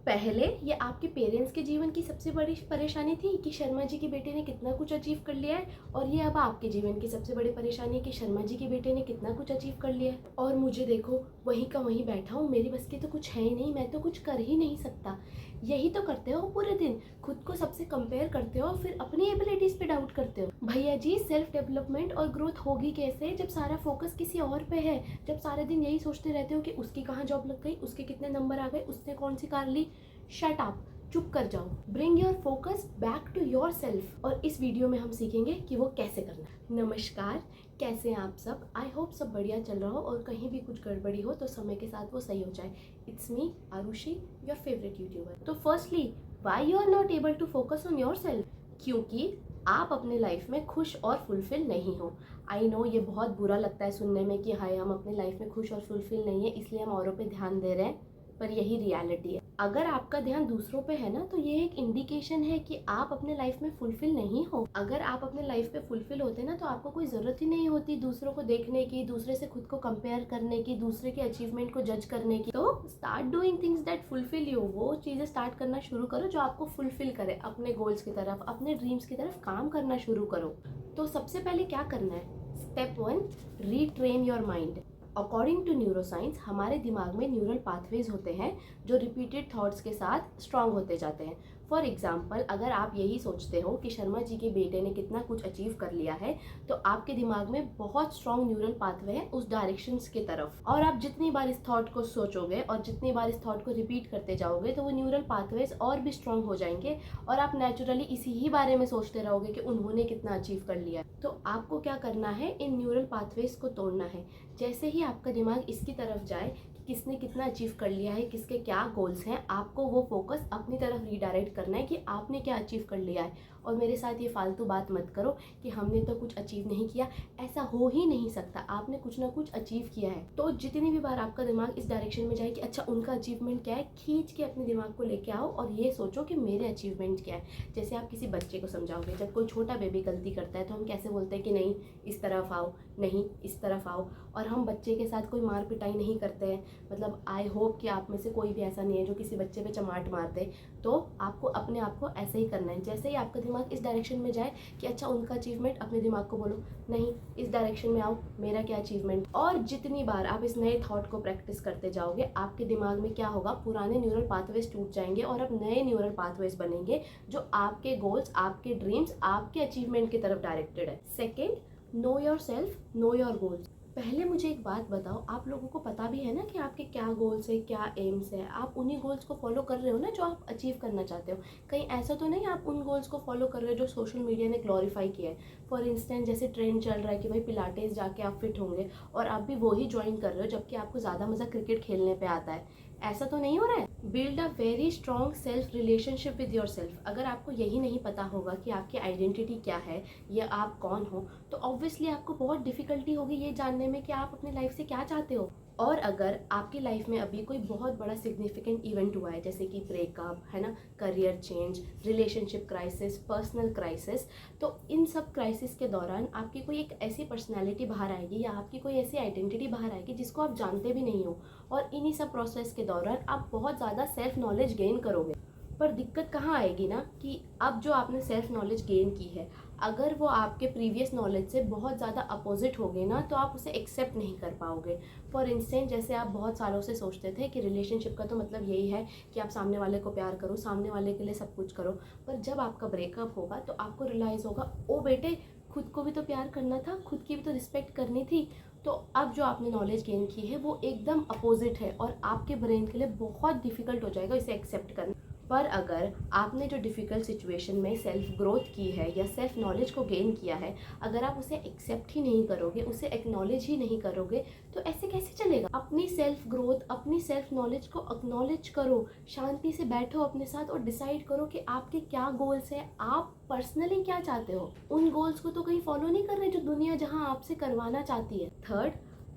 पहले ये आपके पेरेंट्स के जीवन की सबसे बड़ी परेशानी थी कि शर्मा जी के बेटे ने कितना कुछ अचीव कर लिया है, और ये अब आपके जीवन की सबसे बड़ी परेशानी है कि शर्मा जी के बेटे ने कितना कुछ अचीव कर लिया है। और मुझे देखो, वहीं का वहीं बैठा हूँ, मेरी बस की तो कुछ है ही नहीं, मैं तो कुछ कर ही नहीं सकता। यही तो करते हो पूरे दिन, खुद को सबसे कंपेयर करते हो, फिर अपनी एबिलिटीज पे डाउट करते हो। भैया जी, सेल्फ डेवलपमेंट और ग्रोथ होगी कैसे जब सारा फोकस किसी और पे है, जब सारे दिन यही सोचते रहते हो कि उसकी कहाँ जॉब लग गई, उसके कितने नंबर आ गए, उसने कौन सी कार ली। शट अप, चुप कर जाओ। Bring your focus back to yourself. और इस वीडियो में हम सीखेंगे कि वो कैसे करना है। नमस्कार, कैसे हैं आप सब? आई होप सब बढ़िया चल रहा हो, और कहीं भी कुछ गड़बड़ी हो तो समय के साथ वो सही हो जाए। It's me Arushi, your favourite YouTuber. तो firstly, why you are not able to focus on yourself? क्योंकि आप अपने लाइफ में खुश और फुलफिल नहीं हो। आई नो, ये बहुत बुरा लगता है सुनने में कि हाय, हम अपने लाइफ में खुश और फुलफिल नहीं है, इसलिए हम औरों पे ध्यान दे रहे हैं, पर यही रियलिटी है। अगर आपका ध्यान दूसरों पे है ना, तो ये एक इंडिकेशन है कि आप अपने लाइफ में फुलफिल नहीं हो। अगर आप अपने लाइफ पे फुलफिल होते ना, तो आपको कोई ज़रूरत ही नहीं होती दूसरों को देखने की, दूसरे से खुद को कंपेयर करने की, दूसरे के अचीवमेंट को जज करने की। तो start doing things that fulfil you. वो चीज़ें स्टार्ट करना शुरू करो जो आपको फुलफिल करे। अपने गोल्स की तरफ, अपने ड्रीम्स की तरफ काम करना शुरू करो। तो सबसे पहले क्या करना है? Step 1, retrain your mind. According to neuroscience, हमारे दिमाग में न्यूरल पाथवेज होते हैं जो रिपीटेड थॉट्स के साथ स्ट्रांग होते जाते हैं। फॉर एग्जाम्पल, अगर आप यही सोचते हो कि शर्मा जी के बेटे ने कितना कुछ अचीव कर लिया है, तो आपके दिमाग में बहुत स्ट्रांग न्यूरल पाथवे है उस डायरेक्शंस की तरफ। और आप जितनी बार इस थॉट को सोचोगे और जितनी बार इस थॉट को रिपीट करते जाओगे, तो वो न्यूरल पाथवेज और भी स्ट्रांग हो जाएंगे, और आप नेचुरली इसी ही बारे में सोचते रहोगे कि उन्होंने कितना अचीव कर लिया है। तो आपको क्या करना है? इन न्यूरल पाथवेज को तोड़ना है। जैसे ही आपका दिमाग इसकी तरफ जाए कि किसने कितना अचीव कर लिया है, किसके क्या गोल्स हैं, आपको वो फोकस अपनी तरफ रीडायरेक्ट करना है कि आपने क्या अचीव कर लिया है। और मेरे साथ ये फालतू बात मत करो कि हमने तो कुछ अचीव नहीं किया। ऐसा हो ही नहीं सकता, आपने कुछ ना कुछ अचीव किया है। तो जितनी भी बार आपका दिमाग इस डायरेक्शन में जाए कि अच्छा उनका अचीवमेंट क्या है, खींच के अपने दिमाग को लेके आओ और ये सोचो कि मेरे अचीवमेंट क्या है। जैसे आप किसी बच्चे को समझाओगे, जब कोई छोटा बेबी गलती करता है तो हम कैसे बोलते हैं कि नहीं इस तरफ आओ, नहीं इस तरफ आओ। और हम बच्चे के साथ कोई मार पिटाई नहीं करते हैं। मतलब आई होप कि आप में से कोई भी ऐसा नहीं है जो किसी बच्चे पे चमाट मार दे। तो आपको अपने आप को ऐसे ही करना है। जैसे ही आपका दिमाग इस डायरेक्शन में जाए कि अच्छा उनका अचीवमेंट, अपने दिमाग को बोलो नहीं इस डायरेक्शन में आओ, मेरा क्या अचीवमेंट। और जितनी बार आप इस नए थॉट को प्रैक्टिस करते जाओगे, आपके दिमाग में क्या होगा, पुराने न्यूरल पाथवेज टूट जाएंगे और अब नए न्यूरल पाथवेज बनेंगे जो आपके गोल्स, आपके ड्रीम्स, आपके अचीवमेंट की तरफ डायरेक्टेड है। Second, know your self, know your goals. पहले मुझे एक बात बताओ, आप लोगों को पता भी है ना कि आपके क्या गोल्स है, क्या एम्स है? आप उन्हीं गोल्स को फॉलो कर रहे हो ना जो आप अचीव करना चाहते हो। कहीं ऐसा तो नहीं आप उन गोल्स को फॉलो कर रहे हो जो सोशल मीडिया ने ग्लोरीफाई किया है। फॉर इंस्टेंस, जैसे ट्रेंड चल रहा है कि भाई पिलाटेस जाके आप फिट होंगे, और आप भी वो ही ज्वाइन कर रहे हो जबकि आपको ज़्यादा मज़ा क्रिकेट खेलने पर आता है। ऐसा तो नहीं हो रहा है। Build a very strong self relationship with your self. अगर आपको यही नहीं पता होगा कि आपकी आइडेंटिटी क्या है या आप कौन हो, तो ऑब्वियसली आपको बहुत डिफिकल्टी होगी ये जानने में कि आप अपनी लाइफ से क्या चाहते हो। और अगर आपकी लाइफ में अभी कोई बहुत बड़ा सिग्निफिकेंट इवेंट हुआ है, जैसे कि ब्रेकअप है ना, career change, relationship crisis, personal crisis, तो इन सब क्राइसिस के दौरान आपकी कोई एक ऐसी पर्सनैलिटी बाहर आएगी या आपकी कोई ऐसी आइडेंटिटी बाहर आएगी जिसको आप जानते भी नहीं हो। और इन्हीं सब प्रोसेस के दौरान आप बहुत ज़्यादा सेल्फ नॉलेज गेन करोगे। पर दिक्कत कहाँ आएगी ना, कि अब जो आपने सेल्फ नॉलेज गेन की है, अगर वो आपके प्रीवियस नॉलेज से बहुत ज़्यादा अपोजिट होगी ना, तो आप उसे एक्सेप्ट नहीं कर पाओगे। फॉर इंस्टेंस, जैसे आप बहुत सालों से सोचते थे कि रिलेशनशिप का तो मतलब यही है कि आप सामने वाले को प्यार करो, सामने वाले के लिए सब कुछ करो। पर जब आपका ब्रेकअप होगा तो आपको रियलाइज़ होगा, ओ बेटे, खुद को भी तो प्यार करना था, खुद की भी तो रिस्पेक्ट करनी थी। तो अब जो आपने नॉलेज गेन की है वो एकदम अपोजिट है, और आपके ब्रेन के लिए बहुत डिफिकल्ट हो जाएगा इसे एक्सेप्ट करना। पर अगर आपने जो डिफ़िकल्ट सिचुएशन में सेल्फ ग्रोथ की है या सेल्फ नॉलेज को गेन किया है, अगर आप उसे एक्सेप्ट ही नहीं करोगे, उसे एक्नॉलेज ही नहीं करोगे, तो ऐसे कैसे चलेगा? अपनी सेल्फ ग्रोथ, अपनी सेल्फ नॉलेज को एक्नॉलेज करो, शांति से बैठो अपने साथ और डिसाइड करो कि आपके क्या गोल्स हैं, आप पर्सनली क्या चाहते हो। उन गोल्स को तो कहीं फॉलो नहीं कर रहे जो दुनिया जहाँ आपसे करवाना चाहती है। Third,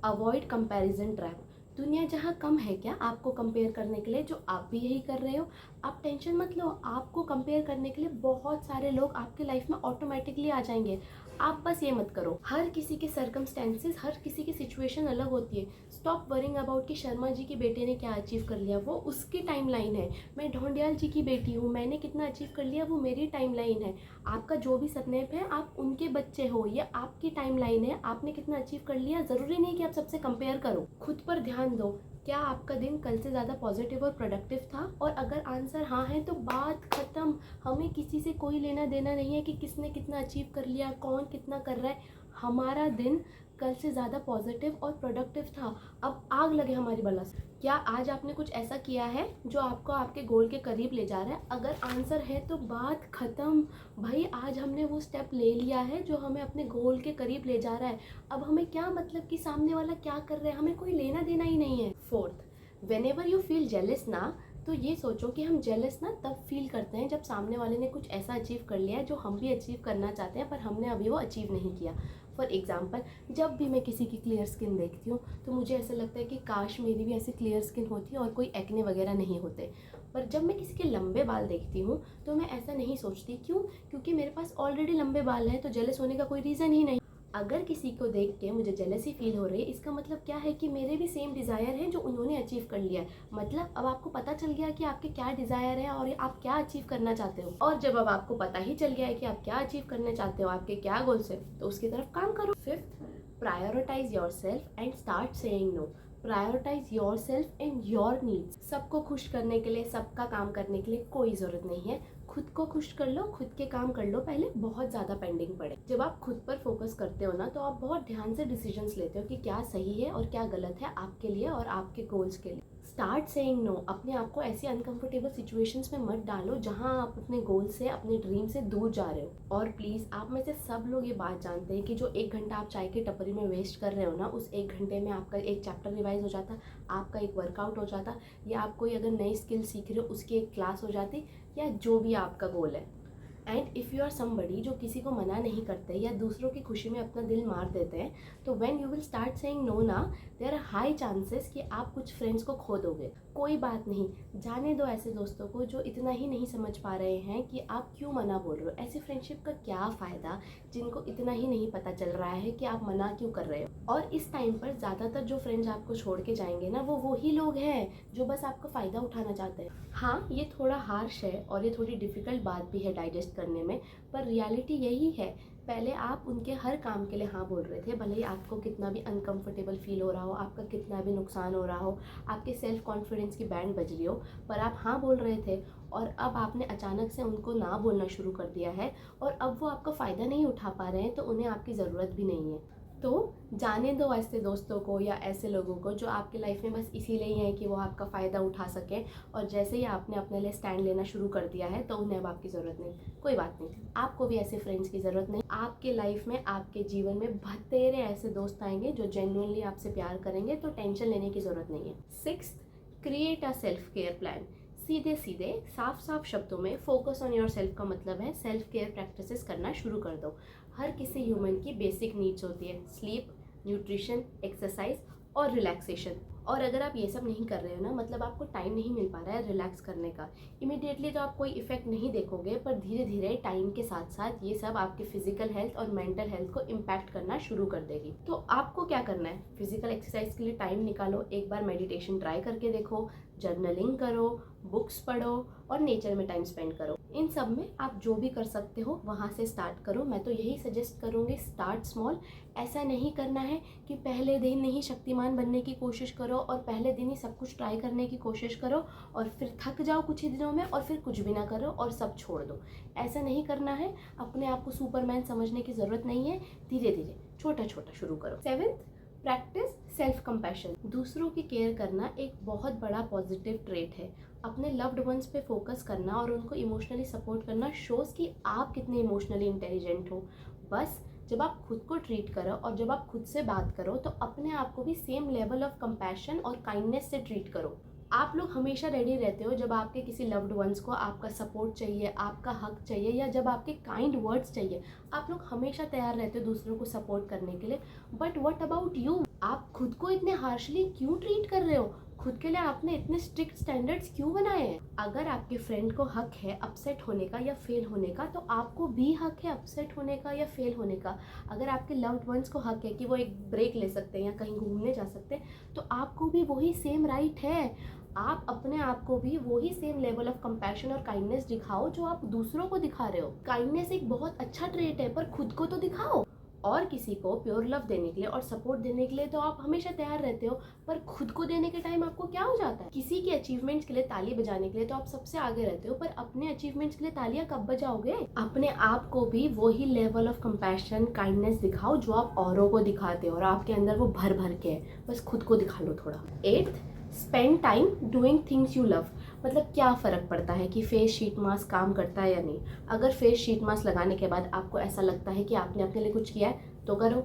avoid comparison trap. दुनिया जहाँ कम है क्या आपको कंपेयर करने के लिए, जो आप भी यही कर रहे हो। आप टेंशन मत लो, आपको कंपेयर करने के लिए बहुत सारे लोग आपके लाइफ में ऑटोमेटिकली आ जाएंगे। आप बस ये मत करो। हर किसी के सर्कमस्टेंसेस, हर किसी की सिचुएशन अलग होती है। स्टॉप वरिंग अबाउट कि शर्मा जी की बेटे ने क्या अचीव कर लिया, वो उसकी टाइमलाइन है। मैं ढोंडियाल जी की बेटी हूँ, मैंने कितना अचीव कर लिया, वो मेरी टाइमलाइन है। आपका जो भी सपने है, आप उनके बच्चे हो, ये आपकी टाइमलाइन है। आपने कितना अचीव कर लिया, ज़रूरी नहीं कि आप सबसे कंपेयर करो। खुद पर ध्यान दो, क्या आपका दिन कल से ज़्यादा पॉजिटिव और प्रोडक्टिव था? और अगर आंसर हाँ है तो बात ख़त्म। हमें किसी से कोई लेना देना नहीं है कि किसने कितना अचीव कर लिया, कौन कितना कर रहा है। हमारा दिन कल से ज़्यादा पॉजिटिव और प्रोडक्टिव था। अब आग लगे हमारी बला से। क्या आज आपने कुछ ऐसा किया है जो आपको आपके गोल के करीब ले जा रहा है? अगर आंसर है तो बात ख़त्म। भाई आज हमने वो स्टेप ले लिया है जो हमें अपने गोल के करीब ले जा रहा है। अब हमें क्या मतलब कि सामने वाला क्या कर रहा है, हमें कोई लेना देना ही नहीं है। Fourth, when ever you feel jealous ना, तो ये सोचो कि हम जेलस ना तब फील करते हैं जब सामने वाले ने कुछ ऐसा अचीव कर लिया है जो हम भी अचीव करना चाहते हैं पर हमने अभी वो अचीव नहीं किया। फॉर एग्जाम्पल, जब भी मैं किसी की क्लियर स्किन देखती हूँ तो मुझे ऐसा लगता है कि काश मेरी भी ऐसी क्लियर स्किन होती और कोई एक्ने वगैरह नहीं होते। पर जब मैं किसी के लंबे बाल देखती हूँ तो मैं ऐसा नहीं सोचती। क्यों? क्योंकि मेरे पास ऑलरेडी लंबे बाल हैं, तो जेलस होने का कोई रीज़न ही नहीं। अगर किसी को देख के मुझे जेलसी फील हो रही है, इसका मतलब क्या है कि मेरे भी सेम डिज़ायर हैं जो उन्होंने अचीव कर लिया है। मतलब अब आपको पता चल गया कि आपके क्या डिज़ायर है और आप क्या अचीव करना चाहते हो। और जब अब आपको पता ही चल गया है कि आप क्या अचीव करना चाहते हो, आपके क्या गोल्स है, तो उसकी तरफ काम करो। Fifth, prioritise yourself and start saying no. Prioritise yourself and your needs. सबको खुश करने के लिए, सबका काम करने के लिए कोई ज़रूरत नहीं है। खुद को खुश कर लो, खुद के काम कर लो पहले, बहुत ज़्यादा पेंडिंग पड़े। जब आप खुद पर फोकस करते हो ना तो आप बहुत ध्यान से डिसीजंस लेते हो कि क्या सही है और क्या गलत है आपके लिए और आपके गोल्स के लिए। Start saying no. अपने आप को ऐसी अनकंफर्टेबल सिचुएशंस में मत डालो जहां आप अपने गोल से, अपने ड्रीम से दूर जा रहे हो। और प्लीज़, आप में से सब लोग ये बात जानते हैं कि जो 1 घंटा आप चाय की टपरी में वेस्ट कर रहे हो ना, उस 1 घंटे में आपका एक चैप्टर रिवाइज हो जाता, आपका एक वर्कआउट हो जाता, या आप कोई अगर नई स्किल सीख रहे हो उसकी एक क्लास हो जाती, या जो भी आपका गोल है। And if you are somebody जो किसी को मना नहीं करते या दूसरों की खुशी में अपना दिल मार देते हैं, तो when you will start saying no ना, देयर आर हाई चांसेस कि आप कुछ फ्रेंड्स को खो दोगे। कोई बात नहीं, जाने दो ऐसे दोस्तों को जो इतना ही नहीं समझ पा रहे हैं कि आप क्यों मना बोल रहे हो। ऐसी फ्रेंडशिप का क्या फ़ायदा जिनको इतना ही नहीं पता चल रहा है कि आप मना क्यों कर रहे हो। और इस टाइम पर ज़्यादातर जो फ्रेंड्स आपको छोड़ के जाएंगे ना, वो वही लोग हैं जो बस आपका फ़ायदा उठाना चाहते हैं। हाँ, ये थोड़ा हार्श है और ये थोड़ी डिफ़िकल्ट बात भी है डाइजेस्ट करने में, पर रियलिटी यही है। पहले आप उनके हर काम के लिए हाँ बोल रहे थे, भले ही आपको कितना भी अनकंफर्टेबल फील हो रहा हो, आपका कितना भी नुकसान हो रहा हो, आपके सेल्फ कॉन्फिडेंस की बैंड बज रही हो, पर आप हाँ बोल रहे थे। और अब आपने अचानक से उनको ना बोलना शुरू कर दिया है और अब वो आपका फ़ायदा नहीं उठा पा रहे हैं, तो उन्हें आपकी ज़रूरत भी नहीं है। तो जाने दो ऐसे दोस्तों को या ऐसे लोगों को जो आपकी लाइफ में बस इसीलिए ही हैं कि वो आपका फ़ायदा उठा सकें, और जैसे ही आपने अपने लिए स्टैंड लेना शुरू कर दिया है तो उन्हें अब आपकी ज़रूरत नहीं। कोई बात नहीं, आपको भी ऐसे फ्रेंड्स की ज़रूरत नहीं। आपके लाइफ में, आपके जीवन में बतेरे ऐसे दोस्त आएंगे जो जेन्युइनली आपसे प्यार करेंगे, तो टेंशन लेने की ज़रूरत नहीं है। Sixth, create a self care plan. सीधे सीधे साफ साफ शब्दों में फोकस ऑन योर सेल्फ का मतलब है सेल्फ केयर प्रैक्टिसेस करना शुरू कर दो। हर किसी ह्यूमन की बेसिक नीड्स होती है, स्लीप, न्यूट्रिशन, एक्सरसाइज और रिलैक्सेशन। और अगर आप ये सब नहीं कर रहे हो ना, मतलब आपको टाइम नहीं मिल पा रहा है रिलैक्स करने का, इमीडिएटली तो आप कोई इफेक्ट नहीं देखोगे, पर धीरे धीरे टाइम के साथ साथ ये सब आपके फिजिकल हेल्थ और मेंटल हेल्थ को इम्पैक्ट करना शुरू कर देगी। तो आपको क्या करना है? फिजिकल एक्सरसाइज के लिए टाइम निकालो, एक बार मेडिटेशन ट्राई करके देखो, जर्नलिंग करो, बुक्स पढ़ो और नेचर में टाइम स्पेंड करो। इन सब में आप जो भी कर सकते हो वहाँ से स्टार्ट करो। मैं तो यही सजेस्ट करूँगी, स्टार्ट स्मॉल। ऐसा नहीं करना है कि पहले दिन ही शक्तिमान बनने की कोशिश करो और पहले दिन ही सब कुछ ट्राई करने की कोशिश करो और फिर थक जाओ कुछ ही दिनों में और फिर कुछ भी ना करो और सब छोड़ दो। ऐसा नहीं करना है। अपने आप को सुपरमैन समझने की ज़रूरत नहीं है। धीरे धीरे छोटा छोटा शुरू करो। Seventh, practice self compassion. दूसरों की केयर करना एक बहुत बड़ा पॉजिटिव ट्रेट है। अपने लव्ड वंस पे फोकस करना और उनको इमोशनली सपोर्ट करना शोज कि आप कितने इमोशनली इंटेलिजेंट हो। बस जब आप खुद को ट्रीट करो और जब आप खुद से बात करो तो अपने आप को भी सेम लेवल ऑफ कंपैशन और काइंडनेस से ट्रीट करो। आप लोग हमेशा रेडी रहते हो जब आपके किसी लव्ड वंस को आपका सपोर्ट चाहिए, आपका हक चाहिए, या जब आपके काइंड वर्ड्स चाहिए। आप लोग हमेशा तैयार रहते हो दूसरों को सपोर्ट करने के लिए। But what about you? आप खुद को इतने हार्शली क्यों ट्रीट कर रहे हो? खुद के लिए आपने इतने स्ट्रिक्ट स्टैंडर्ड्स क्यों बनाए हैं? अगर आपके फ्रेंड को हक है अपसेट होने का या फेल होने का, तो आपको भी हक है अपसेट होने का या फेल होने का। अगर आपके लव्ड वंस को हक है कि वो एक ब्रेक ले सकते हैं या कहीं घूमने जा सकते हैं, तो आपको भी वही सेम राइट है। आप अपने आप को भी वही सेम लेवल ऑफ कंपैशन और काइंडनेस दिखाओ जो आप दूसरों को दिखा रहे हो। काइंडनेस एक बहुत अच्छा ट्रेट है, पर खुद को तो दिखाओ। और किसी को प्योर लव देने के लिए और सपोर्ट देने के लिए तो आप हमेशा तैयार रहते हो, पर खुद को देने के टाइम आपको क्या हो जाता है? किसी के अचीवमेंट्स के लिए ताली बजाने के लिए तो आप सबसे आगे रहते हो, पर अपने अचीवमेंट्स के लिए तालियां कब बजाओगे? अपने आप को भी वही लेवल ऑफ कंपैशन काइंडनेस दिखाओ जो आप औरों को दिखाते हो, और आपके अंदर वो भर भर के है, बस खुद को दिखा लो थोड़ा। 8th, spend time doing things you love. मतलब क्या फ़र्क पड़ता है कि फेस शीट मास्क काम करता है या नहीं? अगर फेस शीट मास्क लगाने के बाद आपको ऐसा लगता है कि आपने अपने लिए कुछ किया है तो करो।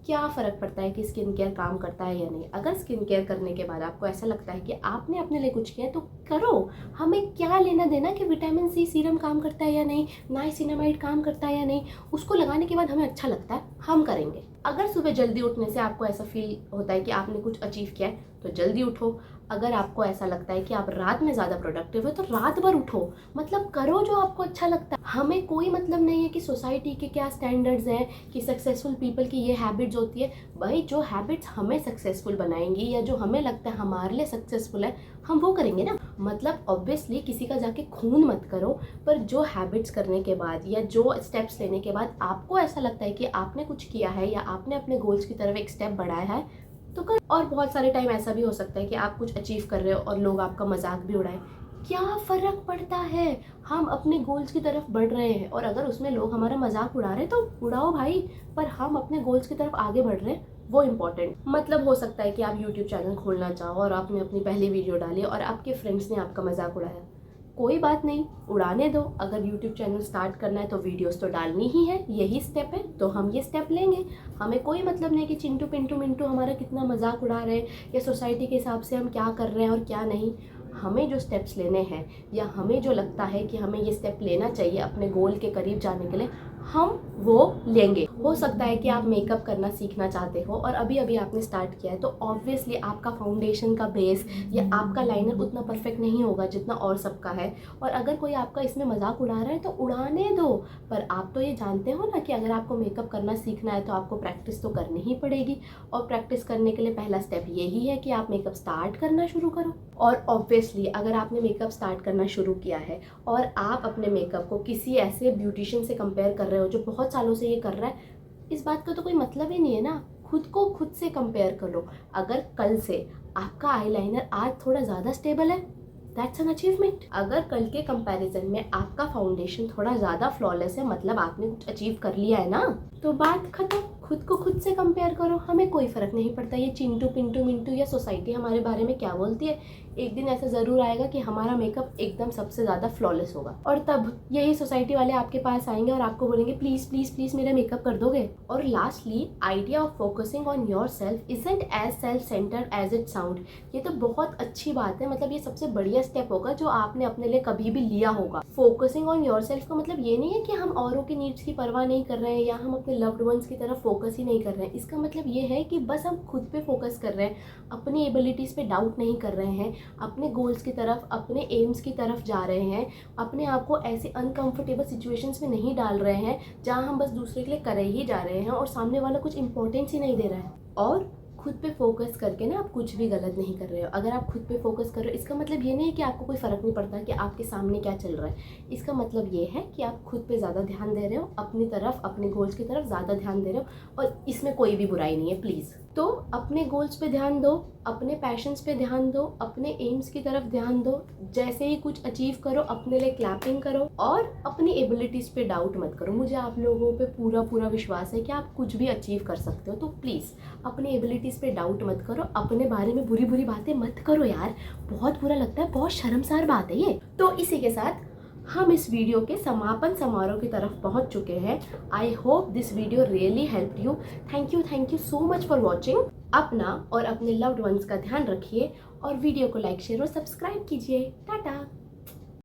क्या फ़र्क पड़ता है कि स्किन केयर काम करता है या नहीं? अगर स्किन केयर करने के बाद आपको ऐसा लगता है कि आपने अपने लिए कुछ किया है तो करो। हमें क्या लेना देना कि विटामिन सी सीरम काम करता है या नहीं, नाइसिनामाइड काम करता है या नहीं, उसको लगाने के बाद हमें अच्छा लगता है, हम करेंगे। अगर सुबह जल्दी उठने से आपको ऐसा फील होता है कि आपने कुछ अचीव किया है तो जल्दी उठो। अगर आपको ऐसा लगता है कि आप रात में ज़्यादा प्रोडक्टिव हो तो रात भर उठो। मतलब करो जो आपको अच्छा लगता है। हमें कोई मतलब नहीं है कि सोसाइटी के क्या स्टैंडर्ड्स हैं, कि सक्सेसफुल पीपल की ये हैबिट्स होती है। भाई जो हैबिट्स हमें सक्सेसफुल बनाएंगी या जो हमें लगता है हमारे लिए सक्सेसफुल है, हम वो करेंगे ना। मतलब ऑब्वियसली किसी का जाके खून मत करो, पर जो हैबिट्स करने के बाद या जो स्टेप्स लेने के बाद आपको ऐसा लगता है कि आपने कुछ किया है या आपने अपने गोल्स की तरफ एक स्टेप बढ़ाया है तो कर। और बहुत सारे टाइम ऐसा भी हो सकता है कि आप कुछ अचीव कर रहे हो और लोग आपका मजाक भी उड़ाए। क्या फ़र्क पड़ता है? हम अपने गोल्स की तरफ बढ़ रहे हैं, और अगर उसमें लोग हमारा मजाक उड़ा रहे हैं तो उड़ाओ भाई, पर हम अपने गोल्स की तरफ आगे बढ़ रहे हैं, वो इम्पोर्टेंट। मतलब हो सकता है कि आप यूट्यूब चैनल खोलना चाहो और आपने अपनी पहली वीडियो डाली और आपके फ्रेंड्स ने आपका मजाक उड़ाया। कोई बात नहीं, उड़ाने दो। अगर यूट्यूब चैनल स्टार्ट करना है तो वीडियोस तो डालनी ही है, यही स्टेप है, तो हम ये स्टेप लेंगे। हमें कोई मतलब नहीं कि चिंटू पिंटू मिंटू हमारा कितना मजाक उड़ा रहे हैं या सोसाइटी के हिसाब से हम क्या कर रहे हैं और क्या नहीं। हमें जो स्टेप्स लेने हैं या हमें जो लगता है कि हमें ये स्टेप लेना चाहिए अपने गोल के करीब जाने के लिए, हम वो लेंगे। हो सकता है कि आप मेकअप करना सीखना चाहते हो और अभी अभी आपने स्टार्ट किया है, तो ऑब्वियसली आपका फाउंडेशन का बेस या आपका लाइनर उतना परफेक्ट नहीं होगा जितना और सबका है। और अगर कोई आपका इसमें मजाक उड़ा रहा है तो उड़ाने दो, पर आप तो ये जानते हो ना कि अगर आपको मेकअप करना सीखना है तो आपको प्रैक्टिस तो करनी ही पड़ेगी। और प्रैक्टिस करने के लिए पहला स्टेप यही है कि आप मेकअप स्टार्ट करना शुरू करो। और ऑब्वियसली अगर आपने मेकअप स्टार्ट करना शुरू किया है और आप अपने मेकअप को किसी ऐसे ब्यूटिशियन से कंपेयर कर रहे हो जो बहुत सालों से ये कर रहा है, इस बात का तो कोई मतलब ही नहीं है ना। खुद को खुद से कंपेयर करो। अगर कल से आपका आईलाइनर आज थोड़ा ज़्यादा स्टेबल है, दैट्स एन अचीवमेंट। अगर कल के कंपैरिजन में आपका फाउंडेशन थोड़ा ज़्यादा फ्लॉलेस है, मतलब आपने कुछ अचीव कर लिया है ना, तो बात खत्म। खुद को खुद से कंपेयर करो, हमें कोई फ़र्क नहीं पड़ता ये चिंटू पिंटू मिंटू या सोसाइटी हमारे बारे में क्या बोलती है। एक दिन ऐसा ज़रूर आएगा कि हमारा मेकअप एकदम सबसे ज़्यादा फ्लॉलेस होगा, और तब यही सोसाइटी वाले आपके पास आएंगे और आपको बोलेंगे प्लीज़ प्लीज़ प्लीज़ मेरा मेकअप कर दोगे। और lastly, idea of focusing on yourself isn't as self centred as it sound. ये तो बहुत अच्छी बात है, मतलब ये सबसे बढ़िया स्टेप होगा जो आपने अपने लिए कभी भी लिया होगा। फोकसिंग ऑन योर सेल्फ का मतलब ये नहीं है कि हम औरों की नीड्स की परवाह नहीं कर रहे हैं या हम अपने लव्ड वंस की तरफ फोकस ही नहीं कर रहे हैं। इसका मतलब ये है कि बस हम खुद पे फोकस कर रहे हैं, अपनी एबिलिटीज़ पे डाउट नहीं कर रहे हैं, अपने गोल्स की तरफ, अपने एम्स की तरफ जा रहे हैं, अपने आप को ऐसे अनकंफर्टेबल सिचुएशंस में नहीं डाल रहे हैं जहां हम बस दूसरे के लिए करे ही जा रहे हैं और सामने वाला कुछ इंपॉर्टेंस ही नहीं दे रहा है। और खुद पे फोकस करके ना आप कुछ भी गलत नहीं कर रहे हो। अगर आप खुद पे फोकस कर रहे हो, इसका मतलब ये नहीं है कि आपको कोई फ़र्क नहीं पड़ता कि आपके सामने क्या चल रहा है। इसका मतलब ये है कि आप खुद पे ज़्यादा ध्यान दे रहे हो, अपनी तरफ, अपने गोल्स की तरफ ज़्यादा ध्यान दे रहे हो, और इसमें कोई भी बुराई नहीं है प्लीज़। तो अपने गोल्स पे ध्यान दो, अपने पैशंस पे ध्यान दो, अपने एम्स की तरफ ध्यान दो। जैसे ही कुछ अचीव करो अपने लिए क्लैपिंग करो, और अपनी एबिलिटीज़ पे डाउट मत करो। मुझे आप लोगों पे पूरा विश्वास है कि आप कुछ भी अचीव कर सकते हो, तो प्लीज़ अपनी एबिलिटीज़ पे डाउट मत करो। अपने बारे में बुरी बातें मत करो यार, बहुत बुरा लगता है, बहुत शर्मसार बात है ये। तो इसी के साथ हम इस वीडियो के समापन समारोह की तरफ पहुंच चुके हैं। I hope this video really help you. Thank you so much for watching. अपना और अपने लव्ड वंस का ध्यान रखिए और वीडियो को लाइक, शेयर और सब्सक्राइब कीजिए। टाटा।